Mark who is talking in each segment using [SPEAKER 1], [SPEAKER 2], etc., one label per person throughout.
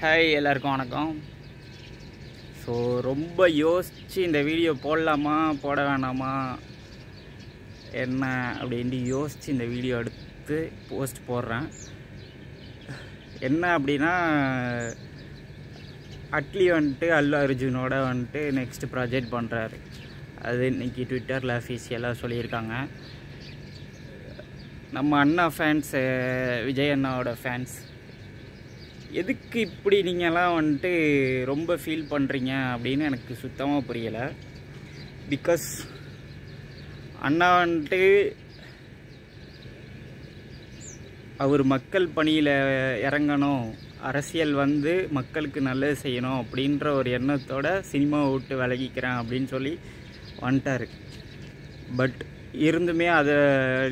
[SPEAKER 1] Hi எல்லாருக்கும் வணக்கம். So ரொம்ப யோசித்து இந்த வீடியோ போடலாமா போட வேணாமா என்ன அப்படின்ட்டு யோசித்து இந்த வீடியோ எடுத்து போஸ்ட் போடுறேன். என்ன அப்படின்னா, அட்லி வந்துட்டு அல்லு அர்ஜுனோட வந்துட்டு நெக்ஸ்ட் ப்ராஜெக்ட் பண்ணுறாரு. அது இன்றைக்கி ட்விட்டரில் அஃபீஷியலாக சொல்லியிருக்காங்க. நம்ம அண்ணா ஃபேன்ஸு, விஜய் அண்ணாவோட ஃபேன்ஸ், எதுக்கு இப்படி நீங்கள்லாம் வந்துட்டு ரொம்ப ஃபீல் பண்ணுறீங்க அப்படின்னு எனக்கு சுத்தமாக புரியலை. பிகாஸ் அண்ணா வந்துட்டு அவர் மக்கள் பணியில் இறங்கணும், அரசியல் வந்து மக்களுக்கு நல்லது செய்யணும் அப்படின்ற ஒரு எண்ணத்தோட சினிமாவை விட்டு விலகிக்கிறேன் அப்படின்னு சொல்லி வந்துட்டார். பட் இருந்துமே அதை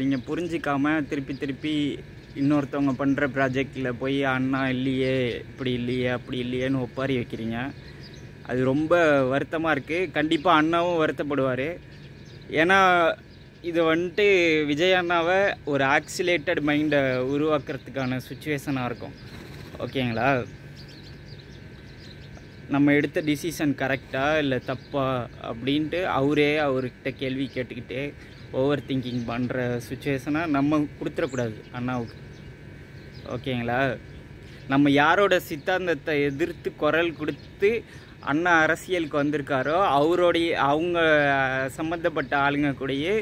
[SPEAKER 1] நீங்கள் புரிஞ்சிக்காமல் திருப்பி இன்னொருத்தவங்க பண்ணுற ப்ராஜெக்டில் போய் அண்ணா இல்லையே, இப்படி இல்லையே, அப்படி இல்லையேன்னு ஒப்பாரி வைக்கிறீங்க. அது ரொம்ப வருத்தமாக இருக்குது. கண்டிப்பாக அண்ணாவும் வருத்தப்படுவார். ஏன்னா இது வந்துட்டு விஜய் அண்ணாவை ஒரு ஆக்சிலேட்டட் மைண்டை உருவாக்குறதுக்கான சுச்சுவேஷனாக இருக்கும். ஓகேங்களா? நம்ம எடுத்த டிசிஷன் கரெக்டாக இல்லை தப்பா அப்படின்ட்டு அவர்கிட்ட கேள்வி கேட்டுக்கிட்டே ஓவர் திங்கிங் பண்ணுற சுச்சுவேஷனை நம்ம கொடுத்துடக்கூடாது அண்ணாவுக்கு. ஓகேங்களா? நம்ம யாரோட சித்தாந்தத்தை எதிர்த்து குரல் கொடுத்து அண்ணா அரசியலுக்கு வந்திருக்காரோ அவங்க சம்மந்தப்பட்ட ஆளுங்க கூடயே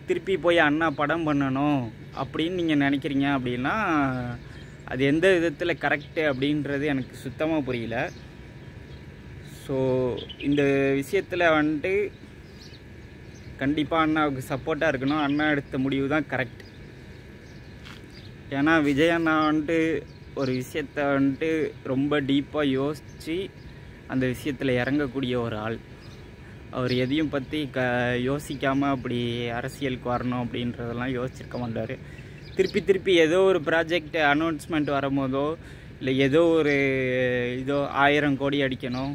[SPEAKER 1] திருப்பி போய் அண்ணா படம் பண்ணணும் அப்படின்னு நீங்கள் நினைக்கிறீங்க அப்படின்னா அது எந்த விதத்தில் கரெக்டு அப்படின்றது எனக்கு சுத்தமாக புரியல. ஸோ இந்த விஷயத்தில் வந்துட்டு கண்டிப்பாக அண்ணாவுக்கு சப்போர்ட்டாக இருக்கணும். அண்ணா எடுத்த முடிவு தான் கரெக்ட். ஏன்னா விஜய் அண்ணா வந்துட்டு ஒரு விஷயத்த வந்துட்டு ரொம்ப டீப்பாக யோசித்து அந்த விஷயத்தில் இறங்கக்கூடிய ஒரு ஆள். அவர் எதையும் பற்றி யோசிக்காமல் அப்படி அரசியலுக்கு வரணும் அப்படின்றதெல்லாம் யோசிச்சிருக்க மாட்டார். திருப்பி ஏதோ ஒரு ப்ராஜெக்ட் அனௌன்ஸ்மெண்ட் வரும்போதோ இல்லை ஏதோ ஒரு 1000 கோடி அடிக்கணும்,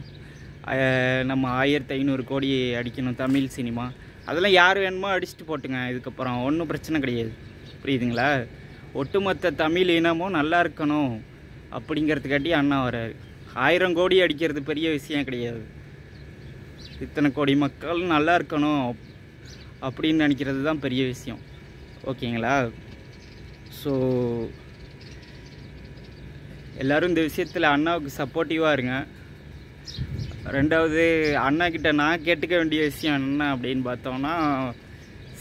[SPEAKER 1] நம்ம 1500 கோடி அடிக்கணும் தமிழ் சினிமா, அதெல்லாம் யார் வேணுமோ அடிச்சுட்டு போட்டுங்க, இதுக்கப்புறம் ஒன்றும் பிரச்சனை கிடையாது. புரியுதுங்களா? ஒட்டுமொத்த தமிழ் இனமும் நல்லா இருக்கணும் அப்படிங்கிறதுக்காட்டி அண்ணா வர்றாரு. 1000 கோடி அடிக்கிறது பெரிய விஷயம் கிடையாது. இத்தனை கோடி மக்கள் நல்லா இருக்கணும் அப்படின்னு நினைக்கிறது தான் பெரிய விஷயம். ஓகேங்களா? ஸோ எல்லோரும் இந்த விஷயத்தில் அண்ணாவுக்கு சப்போர்ட்டிவாக இருங்க. ரெண்டாவது, அண்ணாக்கிட்ட நான் கேட்டுக்க வேண்டிய விஷயம் என்ன அப்படின்னு பார்த்தோம்னா,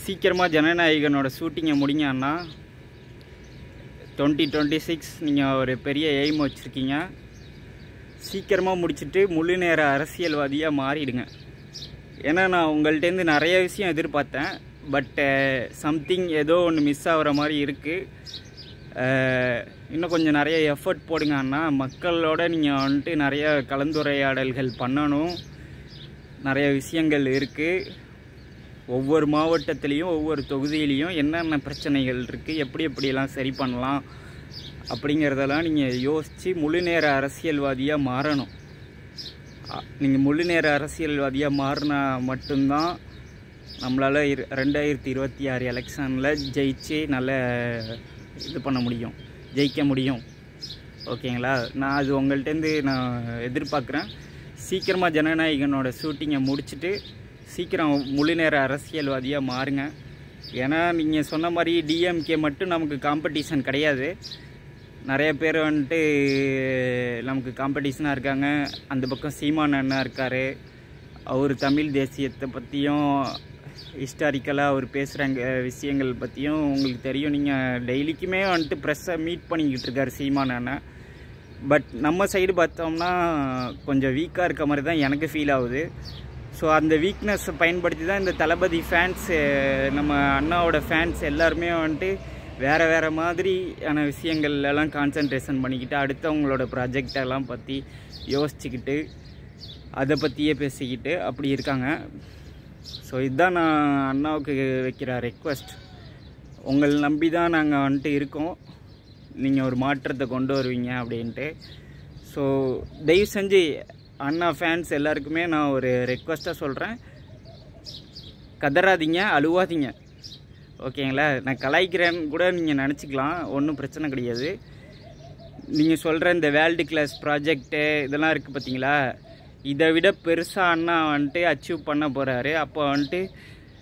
[SPEAKER 1] சீக்கிரமாக ஜனநாயகனோட ஷூட்டிங்கை முடிங்க அண்ணா. 2026 நீங்கள் ஒரு பெரிய எய்ம் வச்சுருக்கீங்க. சீக்கிரமாக முடிச்சுட்டு முழு நேர அரசியல்வாதியாக மாறிடுங்க. ஏன்னா நான் உங்கள்கிட்டேருந்து நிறைய விஷயம் எதிர்பார்த்தேன். பட் சம்திங் ஏதோ ஒன்று மிஸ் ஆகிற மாதிரி இருக்குது. இன்னும் கொஞ்சம் நிறைய எஃபர்ட் போடுங்க அண்ணா. மக்களோட நீங்கள் வந்துட்டு நிறைய கலந்துரையாடல்கள் பண்ணணும். நிறைய விஷயங்கள் இருக்குது. ஒவ்வொரு மாவட்டத்துலேயும் ஒவ்வொரு தொகுதியிலையும் என்னென்ன பிரச்சனைகள் இருக்குது, எப்படியெல்லாம் சரி பண்ணலாம் அப்படிங்கிறதெல்லாம் நீங்கள் யோசித்து முழு நேர அரசியல்வாதியாக மாறணும். நீங்கள் முழு நேர அரசியல்வாதியாக மாறினா மட்டும்தான் நம்மளால் 2026 எலெக்ஷனில் ஜெயிச்சு நல்ல இது பண்ண முடியும், ஜெயிக்க முடியும். ஓகேங்களா? நான் அது உங்கள்கிட்டேருந்து நான் எதிர்பார்க்குறேன். சீக்கிரமாக ஜனநாயகனோட ஷூட்டிங்கை முடிச்சுட்டு சீக்கிரம் முழு நேர அரசியல்வாதியாக மாறுங்க. ஏன்னா நீங்கள் சொன்ன மாதிரி டிஎம்கே மட்டும் நமக்கு காம்படிஷன் கிடையாது. நிறைய பேர் வந்துட்டு நமக்கு காம்படிஷனாக இருக்காங்க. அந்த பக்கம் சீமான் அண்ணா இருக்கார். அவர் தமிழ் தேசியத்தை பற்றியும் ஹிஸ்டாரிக்கலாக அவர் பேசுகிறாங்க விஷயங்கள் பற்றியும் உங்களுக்கு தெரியும். நீங்கள் டெய்லிக்குமே வந்துட்டு ப்ரெஸ்ஸை மீட் பண்ணிக்கிட்டு இருக்கார் சீமான் அண்ணன். பட் நம்ம சைடு பார்த்தோம்னா கொஞ்சம் வீக்காக இருக்க மாதிரி தான் எனக்கு ஃபீல் ஆகுது. ஸோ அந்த வீக்னஸை பயன்படுத்தி தான் இந்த தளபதி ஃபேன்ஸு, நம்ம அண்ணாவோட ஃபேன்ஸ் எல்லாருமே வந்துட்டு வேறு மாதிரியான விஷயங்கள்லாம் கான்சன்ட்ரேஷன் பண்ணிக்கிட்டு அடுத்தவங்களோட ப்ராஜெக்டெல்லாம் பற்றி யோசிச்சுக்கிட்டு அதை பற்றியே பேசிக்கிட்டு அப்படி இருக்காங்க. ஸோ இதுதான் நான் அண்ணாவுக்கு வைக்கிற ரெக்வஸ்ட். உங்களை நம்பி தான் நாங்கள் வந்துட்டு இருக்கோம், நீங்கள் ஒரு மாற்றத்தை கொண்டு வருவீங்க அப்படின்ட்டு. ஸோ தயவு செஞ்சு அண்ணா ஃபேன்ஸ் எல்லாருக்குமே நான் ஒரு ரெக்வஸ்ட்டாக சொல்கிறேன், கதறாதீங்க, அழுவாதீங்க. ஓகேங்களா? நான் கலாய்க்கிறேன்னு கூட நீங்கள் நினச்சிக்கலாம், ஒன்றும் பிரச்சனை கிடையாது. நீங்கள் சொல்கிற இந்த வேர்ல்டு கிளாஸ் ப்ராஜெக்ட்டு இதெல்லாம் இருக்குது பார்த்தீங்களா, இதை விட பெருசாக அண்ணா வந்துட்டு அச்சீவ் பண்ண போகிறாரு. அப்போ வந்துட்டு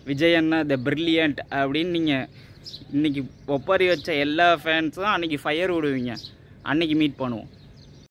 [SPEAKER 1] விஜய் அண்ணா த பிரில்லியன்ட் அப்படின்னு நீங்கள் இன்றைக்கி ஒப்பாரி வச்ச எல்லா ஃபேன்ஸும் அன்றைக்கி ஃபயர் விடுவீங்க. அன்றைக்கி மீட் பண்ணுவோம்.